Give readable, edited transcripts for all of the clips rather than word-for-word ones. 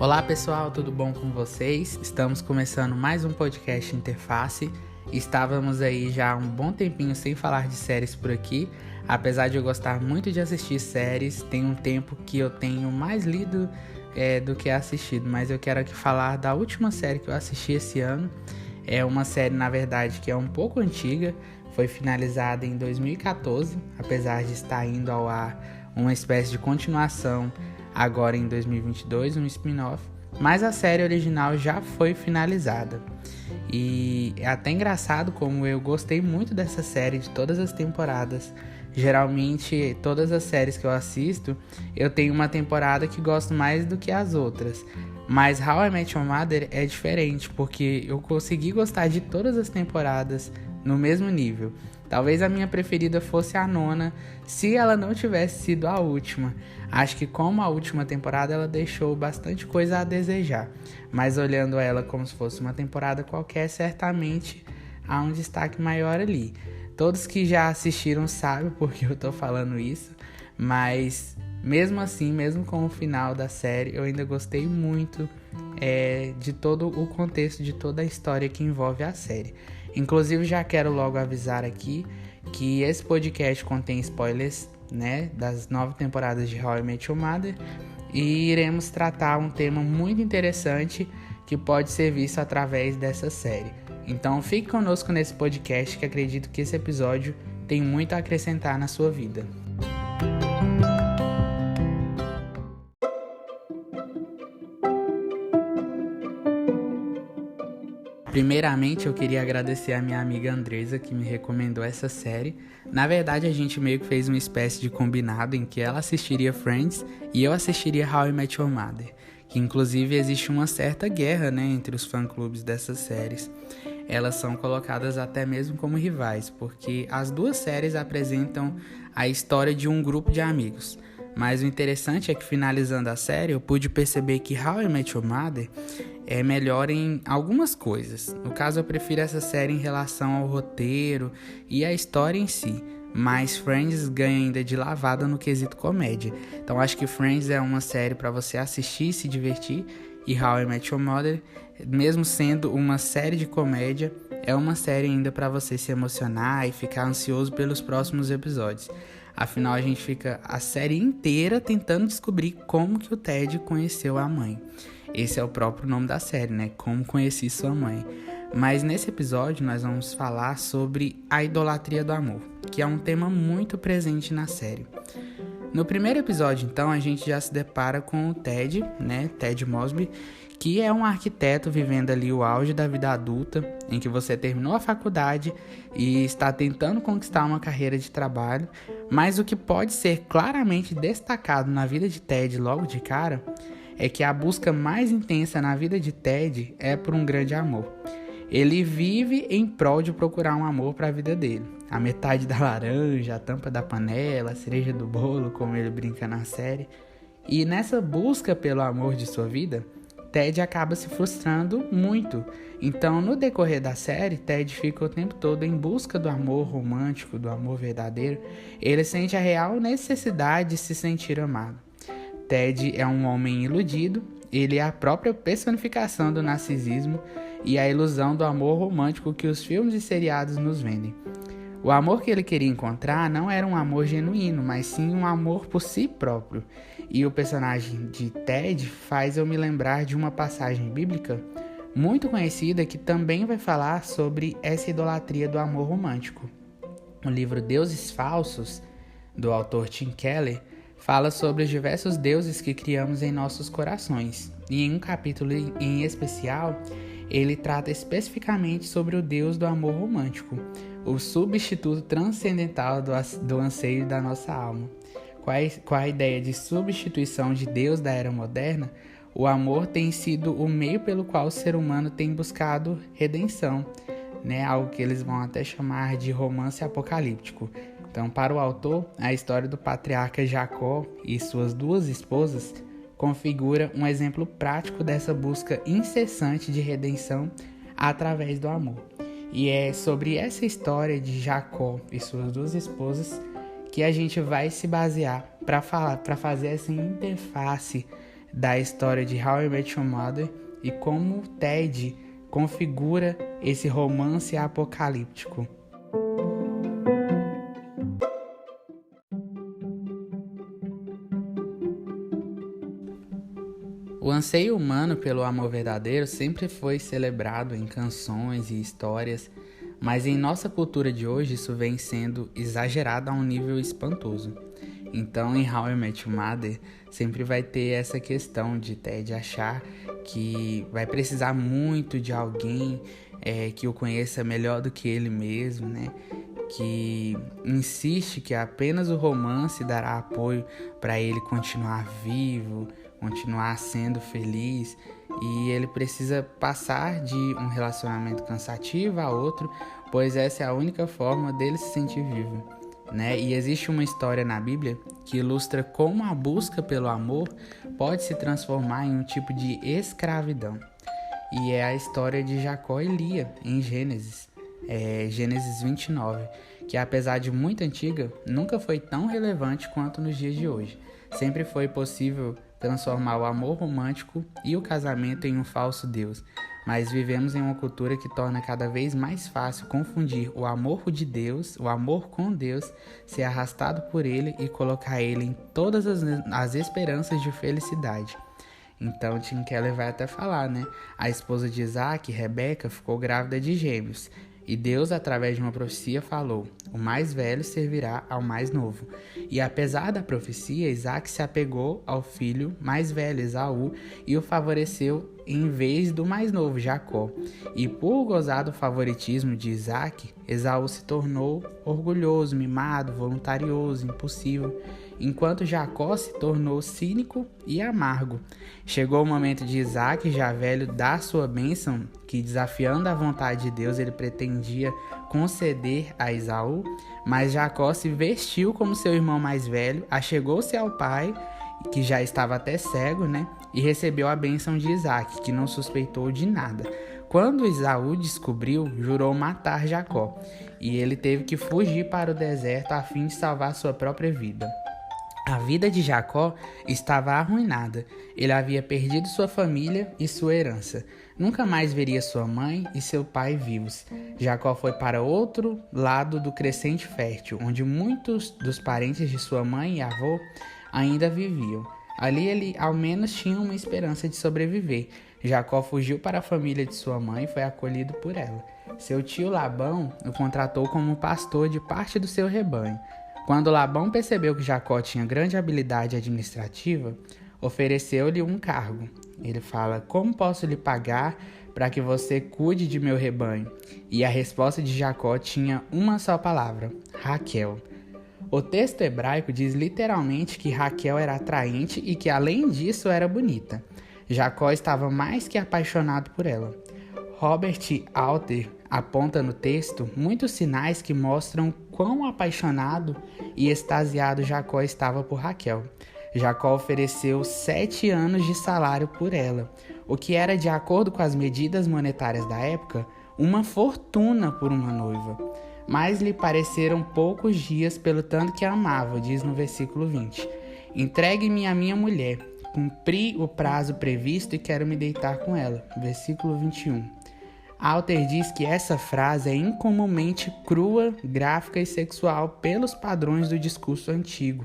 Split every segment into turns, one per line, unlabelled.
Olá pessoal, tudo bom com vocês? Estamos começando mais um podcast Interface. Estávamos aí já há um bom tempinho sem falar de séries por aqui. Apesar de eu gostar muito de assistir séries, tem um tempo que eu tenho mais lido do que assistido. Mas eu quero aqui falar da última série que eu assisti esse ano. É uma série, na verdade, que é um pouco antiga. Foi finalizada em 2014, apesar de estar indo ao ar uma espécie de continuação agora em 2022, um spin-off. Mas a série original já foi finalizada. E é até engraçado como eu gostei muito dessa série de todas as temporadas. Geralmente, todas as séries que eu assisto, eu tenho uma temporada que gosto mais do que as outras. Mas How I Met Your Mother é diferente, porque eu consegui gostar de todas as temporadas no mesmo nível. Talvez a minha preferida fosse a nona, se ela não tivesse sido a última. Acho que como a última temporada ela deixou bastante coisa a desejar. Mas olhando ela como se fosse uma temporada qualquer, certamente há um destaque maior ali. Todos que já assistiram sabem porque eu tô falando isso, mas mesmo assim, mesmo com o final da série, eu ainda gostei muito de todo o contexto, de toda a história que envolve a série. Inclusive, já quero logo avisar aqui que esse podcast contém spoilers, das 9 temporadas de How I Met Your Mother, e iremos tratar um tema muito interessante que pode ser visto através dessa série. Então, fique conosco nesse podcast, que acredito que esse episódio tem muito a acrescentar na sua vida. Primeiramente, eu queria agradecer a minha amiga Andresa, que me recomendou essa série. Na verdade, a gente meio que fez uma espécie de combinado em que ela assistiria Friends e eu assistiria How I Met Your Mother, que inclusive existe uma certa guerra, entre os fã-clubes dessas séries. Elas são colocadas até mesmo como rivais, porque as duas séries apresentam a história de um grupo de amigos. Mas o interessante é que, finalizando a série, eu pude perceber que How I Met Your Mother é melhor em algumas coisas. No caso, eu prefiro essa série em relação ao roteiro e à história em si. Mas Friends ganha ainda de lavada no quesito comédia. Então acho que Friends é uma série para você assistir e se divertir. E How I Met Your Mother, mesmo sendo uma série de comédia, é uma série ainda para você se emocionar e ficar ansioso pelos próximos episódios. Afinal, a gente fica a série inteira tentando descobrir como que o Ted conheceu a mãe. Esse é o próprio nome da série, Como Conheci Sua Mãe. Mas nesse episódio nós vamos falar sobre a idolatria do amor, que é um tema muito presente na série. No primeiro episódio, então, a gente já se depara com o Ted, Ted Mosby, que é um arquiteto vivendo ali o auge da vida adulta, em que você terminou a faculdade e está tentando conquistar uma carreira de trabalho, mas o que pode ser claramente destacado na vida de Ted logo de cara é que a busca mais intensa na vida de Ted é por um grande amor. Ele vive em prol de procurar um amor para a vida dele. A metade da laranja, a tampa da panela, a cereja do bolo, como ele brinca na série. E nessa busca pelo amor de sua vida, Ted acaba se frustrando muito. Então, no decorrer da série, Ted fica o tempo todo em busca do amor romântico, do amor verdadeiro. Ele sente a real necessidade de se sentir amado. Ted é um homem iludido, ele é a própria personificação do narcisismo e a ilusão do amor romântico que os filmes e seriados nos vendem. O amor que ele queria encontrar não era um amor genuíno, mas sim um amor por si próprio. E o personagem de Ted faz eu me lembrar de uma passagem bíblica muito conhecida que também vai falar sobre essa idolatria do amor romântico. O livro Deuses Falsos, do autor Tim Keller, fala sobre os diversos deuses que criamos em nossos corações. E em um capítulo em especial, ele trata especificamente sobre o Deus do amor romântico, o substituto transcendental do anseio da nossa alma. Com a ideia de substituição de Deus da era moderna, o amor tem sido o meio pelo qual o ser humano tem buscado redenção, algo que eles vão até chamar de romance apocalíptico. Então, para o autor, a história do patriarca Jacó e suas duas esposas configura um exemplo prático dessa busca incessante de redenção através do amor. E é sobre essa história de Jacó e suas duas esposas que a gente vai se basear para fazer essa interface da história de How I Met Your Mother e como Ted configura esse romance apocalíptico. O anseio humano pelo amor verdadeiro sempre foi celebrado em canções e histórias, mas em nossa cultura de hoje isso vem sendo exagerado a um nível espantoso. Então, em How I Met Your Mother, sempre vai ter essa questão de Ted achar que vai precisar muito de alguém que o conheça melhor do que ele mesmo, né? Que insiste que apenas o romance dará apoio para ele continuar vivo, continuar sendo feliz, e ele precisa passar de um relacionamento cansativo a outro, pois essa é a única forma dele se sentir vivo, né? E existe uma história na Bíblia que ilustra como a busca pelo amor pode se transformar em um tipo de escravidão. E é a história de Jacó e Lia, em Gênesis 29, que apesar de muito antiga, nunca foi tão relevante quanto nos dias de hoje. Sempre foi possível transformar o amor romântico e o casamento em um falso Deus, mas vivemos em uma cultura que torna cada vez mais fácil confundir o amor de Deus, o amor com Deus, ser arrastado por ele e colocar ele em todas as esperanças de felicidade. Então Tim Keller vai até falar, né? A esposa de Isaac, Rebeca, ficou grávida de gêmeos. E Deus, através de uma profecia, falou: o mais velho servirá ao mais novo. E apesar da profecia, Isaac se apegou ao filho mais velho, Esaú, e o favoreceu em vez do mais novo, Jacó. E por gozar do favoritismo de Isaac, Esaú se tornou orgulhoso, mimado, voluntarioso, impulsivo, enquanto Jacó se tornou cínico e amargo. Chegou o momento de Isaac, já velho, dar sua bênção, que desafiando a vontade de Deus, ele pretendia conceder a Esaú, mas Jacó se vestiu como seu irmão mais velho, achegou-se ao pai, que já estava até cego, né? E recebeu a bênção de Isaac, que não suspeitou de nada. Quando Esaú descobriu, jurou matar Jacó, e ele teve que fugir para o deserto a fim de salvar sua própria vida. A vida de Jacó estava arruinada. Ele havia perdido sua família e sua herança. Nunca mais veria sua mãe e seu pai vivos. Jacó foi para outro lado do crescente fértil, onde muitos dos parentes de sua mãe e avô ainda viviam. Ali ele ao menos tinha uma esperança de sobreviver. Jacó fugiu para a família de sua mãe e foi acolhido por ela. Seu tio Labão o contratou como pastor de parte do seu rebanho. Quando Labão percebeu que Jacó tinha grande habilidade administrativa, ofereceu-lhe um cargo. Ele fala: como posso lhe pagar para que você cuide de meu rebanho? E a resposta de Jacó tinha uma só palavra: Raquel. O texto hebraico diz literalmente que Raquel era atraente e que além disso era bonita. Jacó estava mais que apaixonado por ela. Robert Alter aponta no texto muitos sinais que mostram quão apaixonado e extasiado Jacó estava por Raquel. Jacó ofereceu 7 anos de salário por ela, o que era, de acordo com as medidas monetárias da época, uma fortuna por uma noiva. Mas lhe pareceram poucos dias pelo tanto que a amava, diz no versículo 20. Entregue-me a minha mulher, cumpri o prazo previsto e quero me deitar com ela. Versículo 21. Alter diz que essa frase é incomumente crua, gráfica e sexual pelos padrões do discurso antigo,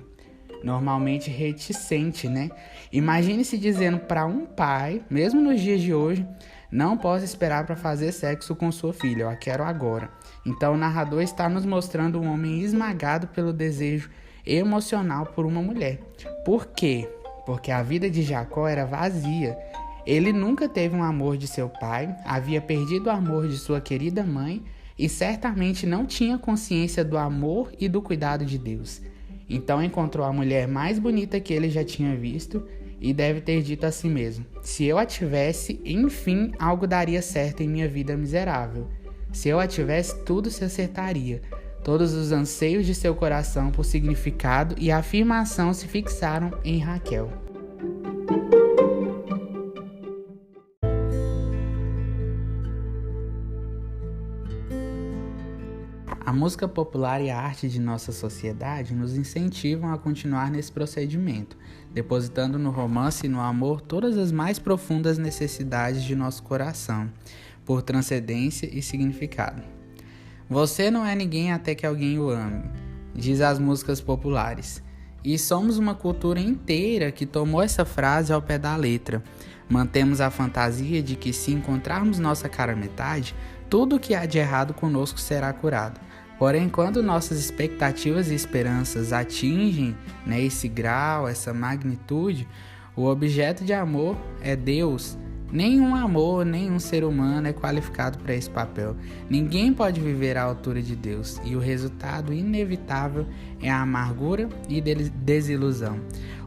normalmente reticente, né? Imagine-se dizendo para um pai, mesmo nos dias de hoje: não posso esperar para fazer sexo com sua filha, eu a quero agora. Então o narrador está nos mostrando um homem esmagado pelo desejo emocional por uma mulher. Por quê? Porque a vida de Jacó era vazia. Ele nunca teve um amor de seu pai, havia perdido o amor de sua querida mãe e certamente não tinha consciência do amor e do cuidado de Deus. Então encontrou a mulher mais bonita que ele já tinha visto e deve ter dito a si mesmo: se eu a tivesse, enfim, algo daria certo em minha vida miserável. Se eu a tivesse, tudo se acertaria. Todos os anseios de seu coração por significado e afirmação se fixaram em Raquel. A música popular e a arte de nossa sociedade nos incentivam a continuar nesse procedimento, depositando no romance e no amor todas as mais profundas necessidades de nosso coração, por transcendência e significado. Você não é ninguém até que alguém o ame, diz as músicas populares. E somos uma cultura inteira que tomou essa frase ao pé da letra. Mantemos a fantasia de que se encontrarmos nossa cara metade, tudo o que há de errado conosco será curado. Porém, quando nossas expectativas e esperanças atingem esse grau, essa magnitude, o objeto de amor é Deus. Nenhum amor, nenhum ser humano é qualificado para esse papel. Ninguém pode viver à altura de Deus, e o resultado inevitável é a amargura e desilusão.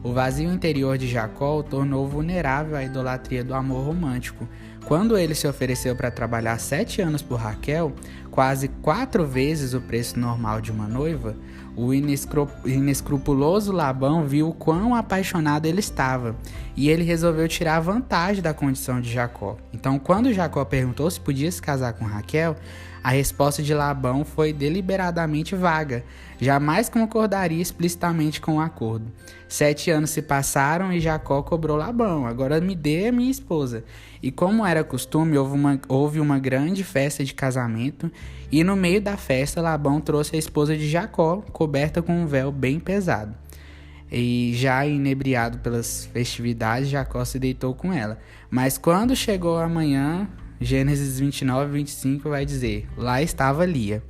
O vazio interior de Jacó o tornou vulnerável à idolatria do amor romântico. Quando ele se ofereceu para trabalhar 7 anos por Raquel, quase 4 vezes o preço normal de uma noiva, o inescrupuloso Labão viu o quão apaixonado ele estava, e ele resolveu tirar vantagem da condição de Jacó. Então, quando Jacó perguntou se podia se casar com Raquel, a resposta de Labão foi deliberadamente vaga. Jamais concordaria explicitamente com o acordo. 7 anos se passaram e Jacó cobrou Labão: agora me dê a minha esposa. E como era costume, houve uma grande festa de casamento, e no meio da festa Labão trouxe a esposa de Jacó, coberta com um véu bem pesado. E já inebriado pelas festividades, Jacó se deitou com ela. Mas quando chegou a manhã, Gênesis 29, 25 vai dizer: lá estava Lia.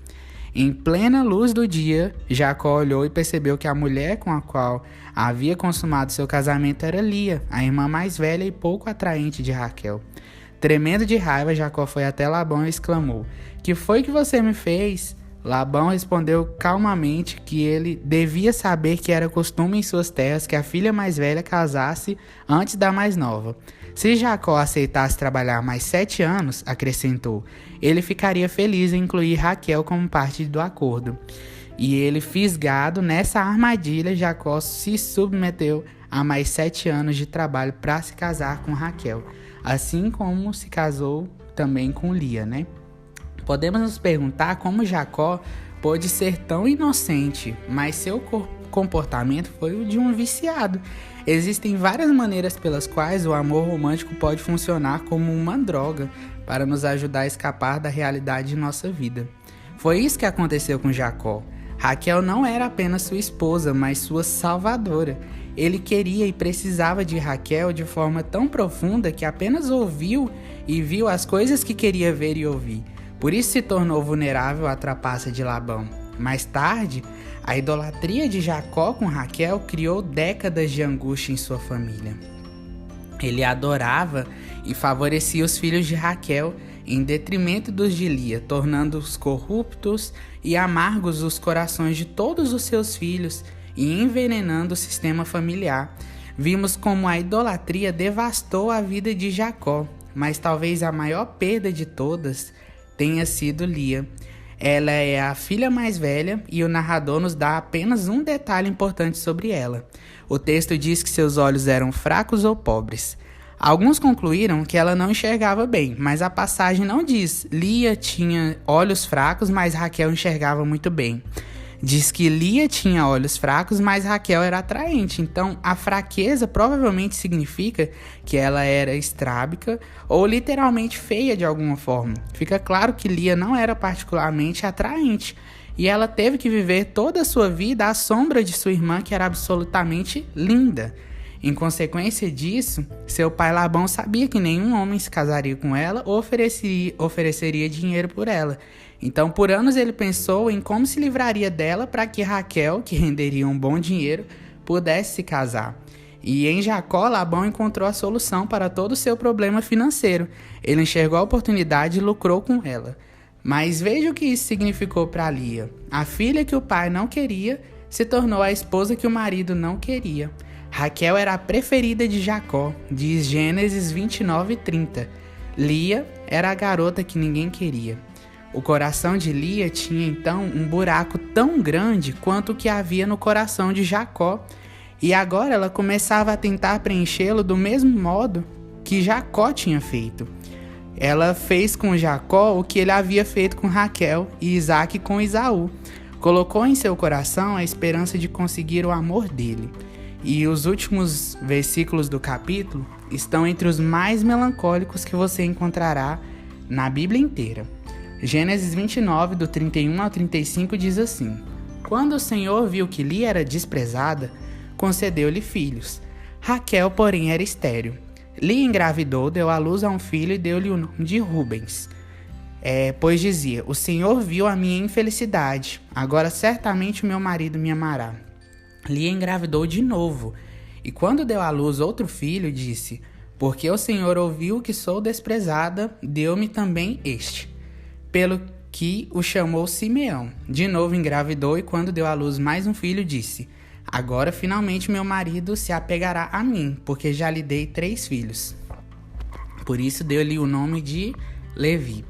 Em plena luz do dia, Jacó olhou e percebeu que a mulher com a qual havia consumado seu casamento era Lia, a irmã mais velha e pouco atraente de Raquel. Tremendo de raiva, Jacó foi até Labão e exclamou: que foi que você me fez? Labão respondeu calmamente que ele devia saber que era costume em suas terras que a filha mais velha casasse antes da mais nova. Se Jacó aceitasse trabalhar mais 7 anos, acrescentou, ele ficaria feliz em incluir Raquel como parte do acordo. E ele, fisgado nessa armadilha, Jacó se submeteu a mais 7 anos de trabalho para se casar com Raquel, assim como se casou também com Lia, Podemos nos perguntar como Jacó pôde ser tão inocente, mas seu comportamento foi o de um viciado. Existem várias maneiras pelas quais o amor romântico pode funcionar como uma droga para nos ajudar a escapar da realidade de nossa vida. Foi isso que aconteceu com Jacó. Raquel não era apenas sua esposa, mas sua salvadora. Ele queria e precisava de Raquel de forma tão profunda que apenas ouviu e viu as coisas que queria ver e ouvir. Por isso se tornou vulnerável à trapaça de Labão. Mais tarde, a idolatria de Jacó com Raquel criou décadas de angústia em sua família. Ele adorava e favorecia os filhos de Raquel em detrimento dos de Lia, tornando-os corruptos e amargos os corações de todos os seus filhos e envenenando o sistema familiar. Vimos como a idolatria devastou a vida de Jacó, mas talvez a maior perda de todas tenha sido Lia. Ela é a filha mais velha e o narrador nos dá apenas um detalhe importante sobre ela. O texto diz que seus olhos eram fracos ou pobres. Alguns concluíram que ela não enxergava bem, mas a passagem não diz. Lia tinha olhos fracos, mas Raquel enxergava muito bem. Diz que Lia tinha olhos fracos, mas Raquel era atraente. Então, a fraqueza provavelmente significa que ela era estrábica ou literalmente feia de alguma forma. Fica claro que Lia não era particularmente atraente e ela teve que viver toda a sua vida à sombra de sua irmã, que era absolutamente linda. Em consequência disso, seu pai Labão sabia que nenhum homem se casaria com ela ou ofereceria dinheiro por ela. Então, por anos ele pensou em como se livraria dela para que Raquel, que renderia um bom dinheiro, pudesse se casar. E em Jacó, Labão encontrou a solução para todo o seu problema financeiro. Ele enxergou a oportunidade e lucrou com ela. Mas veja o que isso significou para Lia. A filha que o pai não queria se tornou a esposa que o marido não queria. Raquel era a preferida de Jacó, diz Gênesis 29 e 30. Lia era a garota que ninguém queria. O coração de Lia tinha então um buraco tão grande quanto o que havia no coração de Jacó, e agora ela começava a tentar preenchê-lo do mesmo modo que Jacó tinha feito. Ela fez com Jacó o que ele havia feito com Raquel e Isaac com Esaú. Colocou em seu coração a esperança de conseguir o amor dele. E os últimos versículos do capítulo estão entre os mais melancólicos que você encontrará na Bíblia inteira. Gênesis 29, do 31 ao 35, diz assim: Quando o Senhor viu que Lia era desprezada, concedeu-lhe filhos. Raquel, porém, era estéril. Lia engravidou, deu à luz a um filho e deu-lhe o nome de Rubens. Pois dizia: O Senhor viu a minha infelicidade, agora certamente o meu marido me amará. Lia engravidou de novo, e quando deu à luz outro filho, disse: Porque o Senhor ouviu que sou desprezada, deu-me também este. Pelo que o chamou Simeão. De novo engravidou, e quando deu à luz mais um filho, disse: Agora finalmente meu marido se apegará a mim, porque já lhe dei 3 filhos. Por isso deu-lhe o nome de Levi.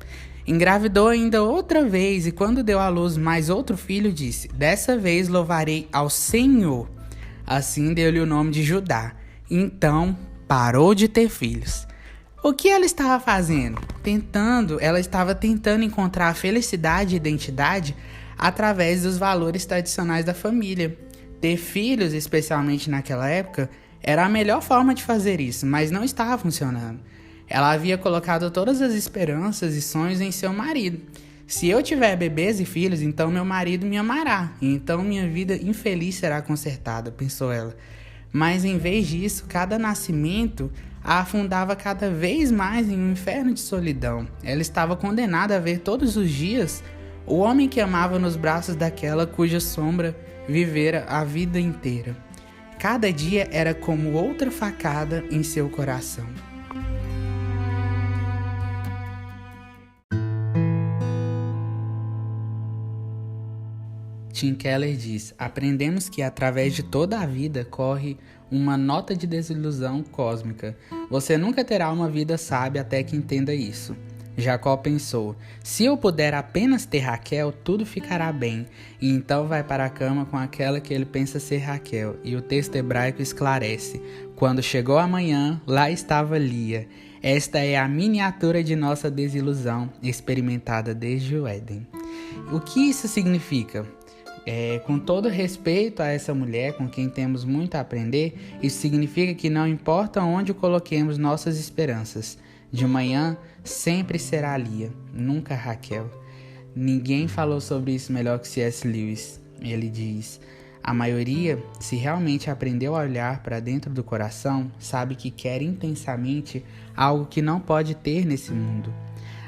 Engravidou ainda outra vez, e quando deu à luz mais outro filho, disse: Dessa vez louvarei ao Senhor. Assim deu-lhe o nome de Judá. Então parou de ter filhos. O que ela estava fazendo? Ela estava tentando encontrar a felicidade e identidade através dos valores tradicionais da família. Ter filhos, especialmente naquela época, era a melhor forma de fazer isso, mas não estava funcionando. Ela havia colocado todas as esperanças e sonhos em seu marido. Se eu tiver bebês e filhos, então meu marido me amará, e então minha vida infeliz será consertada, pensou ela. Mas em vez disso, cada nascimento a afundava cada vez mais em um inferno de solidão. Ela estava condenada a ver todos os dias o homem que amava nos braços daquela cuja sombra vivera a vida inteira. Cada dia era como outra facada em seu coração. Tim Keller diz: aprendemos que através de toda a vida corre uma nota de desilusão cósmica. Você nunca terá uma vida sábia até que entenda isso. Jacó pensou: se eu puder apenas ter Raquel, tudo ficará bem. E então vai para a cama com aquela que ele pensa ser Raquel. E o texto hebraico esclarece: quando chegou a manhã, lá estava Lia. Esta é a miniatura de nossa desilusão, experimentada desde o Éden. O que isso significa? Com todo respeito a essa mulher com quem temos muito a aprender, isso significa que não importa onde coloquemos nossas esperanças, de manhã sempre será Lia, nunca Raquel. Ninguém falou sobre isso melhor que C.S. Lewis. Ele diz: a maioria, se realmente aprendeu a olhar para dentro do coração, sabe que quer intensamente algo que não pode ter nesse mundo.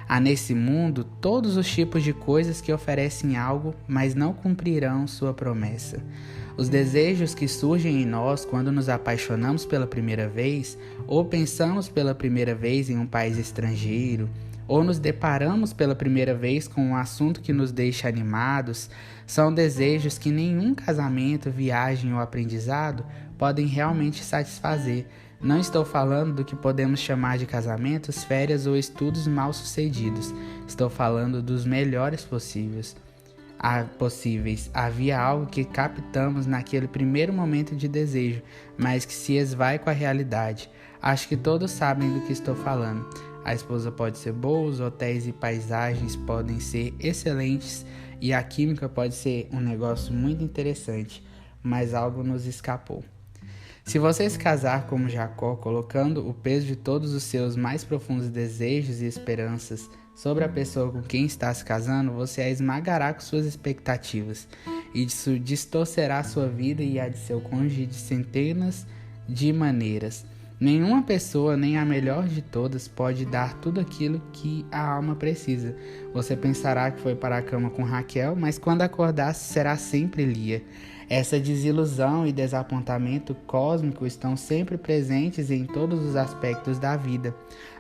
Há nesse mundo todos os tipos de coisas que oferecem algo, mas não cumprirão sua promessa. Os desejos que surgem em nós quando nos apaixonamos pela primeira vez, ou pensamos pela primeira vez em um país estrangeiro, ou nos deparamos pela primeira vez com um assunto que nos deixa animados, são desejos que nenhum casamento, viagem ou aprendizado podem realmente satisfazer. Não estou falando do que podemos chamar de casamentos, férias ou estudos mal-sucedidos. Estou falando dos melhores possíveis. Havia algo que captamos naquele primeiro momento de desejo, mas que se esvai com a realidade. Acho que todos sabem do que estou falando. A esposa pode ser boa, os hotéis e paisagens podem ser excelentes e a química pode ser um negócio muito interessante, mas algo nos escapou. Se você se casar como Jacó, colocando o peso de todos os seus mais profundos desejos e esperanças sobre a pessoa com quem está se casando, você a esmagará com suas expectativas, e isso distorcerá sua vida e a de seu cônjuge de centenas de maneiras. Nenhuma pessoa, nem a melhor de todas, pode dar tudo aquilo que a alma precisa. Você pensará que foi para a cama com Raquel, mas quando acordar será sempre Lia. Essa desilusão e desapontamento cósmico estão sempre presentes em todos os aspectos da vida,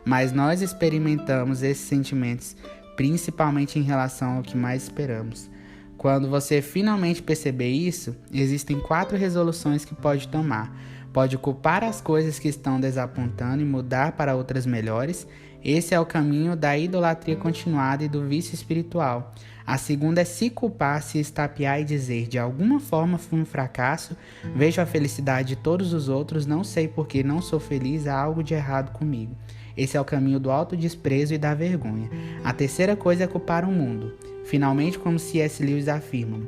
mas nós experimentamos esses sentimentos principalmente em relação ao que mais esperamos. Quando você finalmente perceber isso, existem 4 resoluções que pode tomar. Pode culpar as coisas que estão desapontando e mudar para outras melhores, Esse é o caminho da idolatria continuada e do vício espiritual. A segunda é se culpar, se estapear e dizer: de alguma forma fui um fracasso, vejo a felicidade de todos os outros, não sei por que não sou feliz, há algo de errado comigo. Esse é o caminho do autodesprezo e da vergonha. A terceira coisa é culpar o mundo. Finalmente, como C.S. Lewis afirma,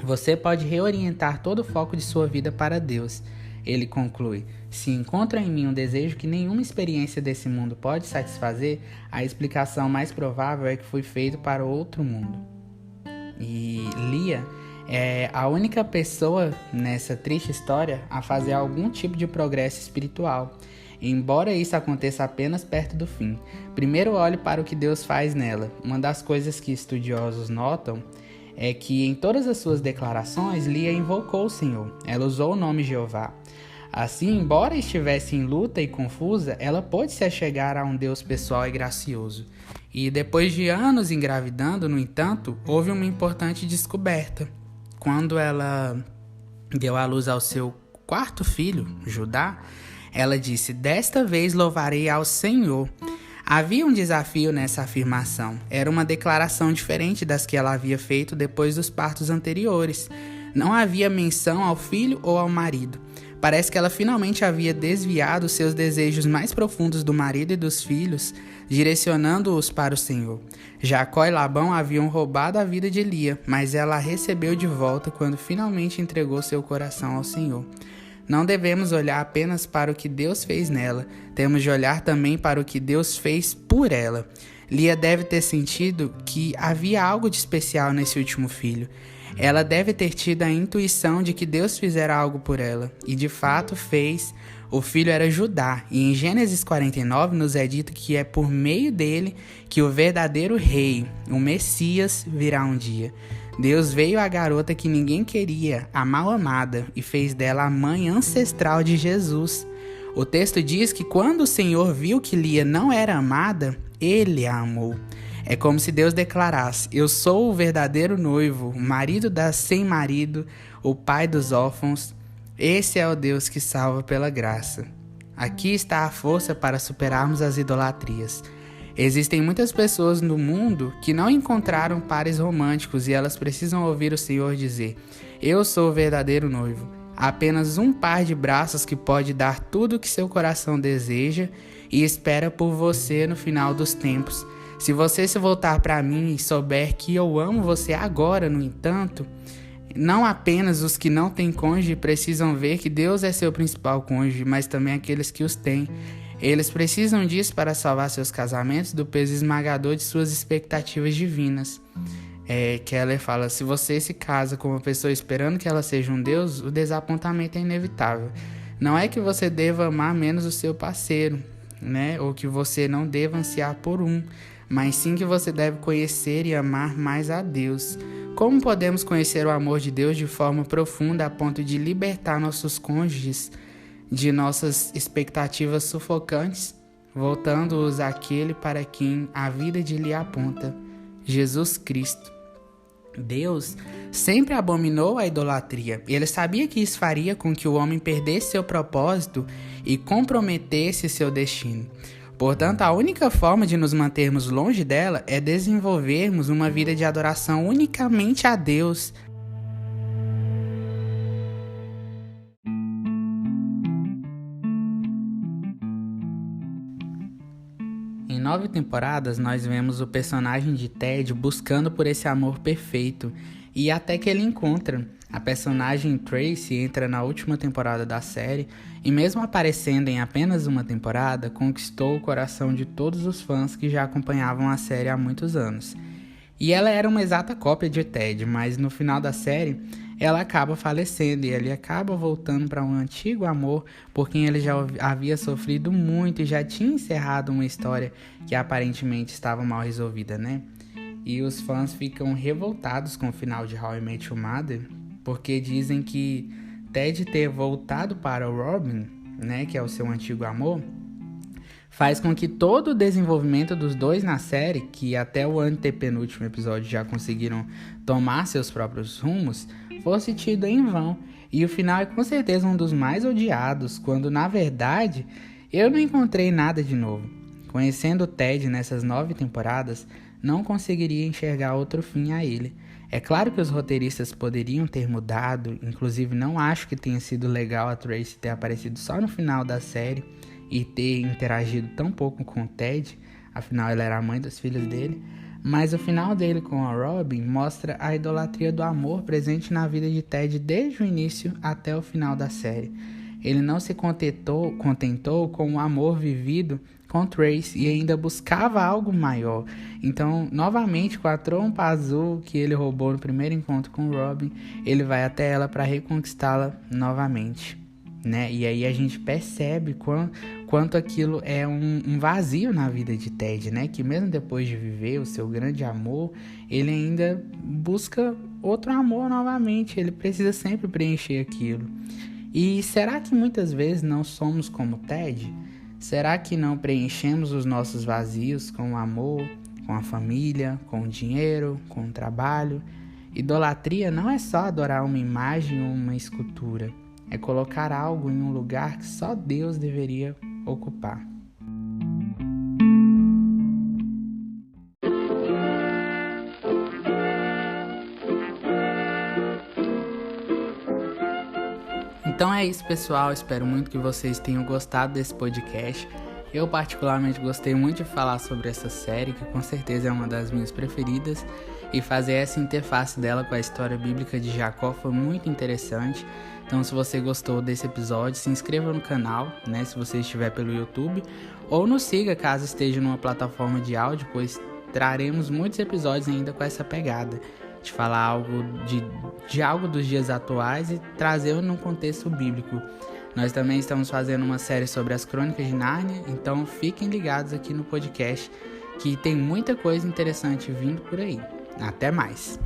você pode reorientar todo o foco de sua vida para Deus. Ele conclui: se encontra em mim um desejo que nenhuma experiência desse mundo pode satisfazer, a explicação mais provável é que fui feito para outro mundo. E Lia é a única pessoa nessa triste história a fazer algum tipo de progresso espiritual, embora isso aconteça apenas perto do fim. Primeiro olhe para o que Deus faz nela. Uma das coisas que estudiosos notam é que em todas as suas declarações, Lia invocou o Senhor. Ela usou o nome Jeová. Assim, embora estivesse em luta e confusa, ela pôde se achegar a um Deus pessoal e gracioso. E depois de anos engravidando, no entanto, houve uma importante descoberta. Quando ela deu à luz ao seu quarto filho, Judá, ela disse: desta vez louvarei ao Senhor. Havia um desafio nessa afirmação. Era uma declaração diferente das que ela havia feito depois dos partos anteriores. Não havia menção ao filho ou ao marido. Parece que ela finalmente havia desviado seus desejos mais profundos do marido e dos filhos, direcionando-os para o Senhor. Jacó e Labão haviam roubado a vida de Lia, mas ela a recebeu de volta quando finalmente entregou seu coração ao Senhor. Não devemos olhar apenas para o que Deus fez nela, temos de olhar também para o que Deus fez por ela. Lia deve ter sentido que havia algo de especial nesse último filho. Ela deve ter tido a intuição de que Deus fizera algo por ela, e de fato fez. O filho era Judá, e em Gênesis 49 nos é dito que é por meio dele que o verdadeiro rei, o Messias, virá um dia. Deus veio à garota que ninguém queria, a mal amada, e fez dela a mãe ancestral de Jesus. O texto diz que quando o Senhor viu que Lia não era amada, ele a amou. É como se Deus declarasse: eu sou o verdadeiro noivo, o marido das sem marido, o pai dos órfãos. Esse é o Deus que salva pela graça. Aqui está a força para superarmos as idolatrias. Existem muitas pessoas no mundo que não encontraram pares românticos e elas precisam ouvir o Senhor dizer: eu sou o verdadeiro noivo. Há apenas um par de braços que pode dar tudo o que seu coração deseja e espera por você no final dos tempos. Se você se voltar para mim e souber que eu amo você agora, no entanto, não apenas os que não têm cônjuge precisam ver que Deus é seu principal cônjuge, mas também aqueles que os têm. Eles precisam disso para salvar seus casamentos do peso esmagador de suas expectativas divinas. Keller fala: se você se casa com uma pessoa esperando que ela seja um Deus, o desapontamento é inevitável. Não é que você deva amar menos o seu parceiro, né? Ou que você não deva ansiar por um, mas sim que você deve conhecer e amar mais a Deus. Como podemos conhecer o amor de Deus de forma profunda a ponto de libertar nossos cônjuges de nossas expectativas sufocantes, voltando-os àquele para quem a vida de lhe aponta, Jesus Cristo? Deus sempre abominou a idolatria. Ele sabia que isso faria com que o homem perdesse seu propósito e comprometesse seu destino. Portanto, a única forma de nos mantermos longe dela é desenvolvermos uma vida de adoração unicamente a Deus. Em 9 temporadas, nós vemos o personagem de Ted buscando por esse amor perfeito, e até que ele encontra. A personagem Tracy entra na última temporada da série e, mesmo aparecendo em apenas uma temporada, conquistou o coração de todos os fãs que já acompanhavam a série há muitos anos. E ela era uma exata cópia de Ted, mas no final da série ela acaba falecendo e ele acaba voltando para um antigo amor por quem ele já havia sofrido muito e já tinha encerrado uma história que aparentemente estava mal resolvida, né? E os fãs ficam revoltados com o final de How I Met Your Mother, porque dizem que Ted ter voltado para o Robin, né, que é o seu antigo amor, faz com que todo o desenvolvimento dos dois na série, que até o antepenúltimo episódio já conseguiram tomar seus próprios rumos, fosse tido em vão. E o final é com certeza um dos mais odiados, quando na verdade eu não encontrei nada de novo. conhecendo o Ted nessas 9 temporadas, não conseguiria enxergar outro fim a ele. É claro que os roteiristas poderiam ter mudado, inclusive não acho que tenha sido legal a Tracy ter aparecido só no final da série e ter interagido tão pouco com o Ted, afinal ela era a mãe dos filhos dele, mas o final dele com a Robin mostra a idolatria do amor presente na vida de Ted desde o início até o final da série. Ele não se contentou com o amor vivido com Trace e ainda buscava algo maior. Então, novamente, com a trompa azul que ele roubou no primeiro encontro com Robin, ele vai até ela para reconquistá-la novamente, né? E aí a gente percebe quanto aquilo é um vazio na vida de Ted, né? Que mesmo depois de viver o seu grande amor, ele ainda busca outro amor novamente. Ele precisa sempre preencher aquilo. E será que muitas vezes não somos como Ted? Será que não preenchemos os nossos vazios com o amor, com a família, com o dinheiro, com o trabalho? Idolatria não é só adorar uma imagem ou uma escultura. É colocar algo em um lugar que só Deus deveria ocupar. Então é isso, pessoal. Espero muito que vocês tenham gostado desse podcast. Eu particularmente gostei muito de falar sobre essa série, que com certeza é uma das minhas preferidas, e fazer essa interface dela com a história bíblica de Jacó foi muito interessante. Então, se você gostou desse episódio, se inscreva no canal, né, se você estiver pelo YouTube, ou nos siga caso esteja numa plataforma de áudio, pois traremos muitos episódios ainda com essa pegada de falar algo de algo dos dias atuais e trazer num contexto bíblico. Nós também estamos fazendo uma série sobre as Crônicas de Nárnia, então fiquem ligados aqui no podcast, que tem muita coisa interessante vindo por aí. Até mais!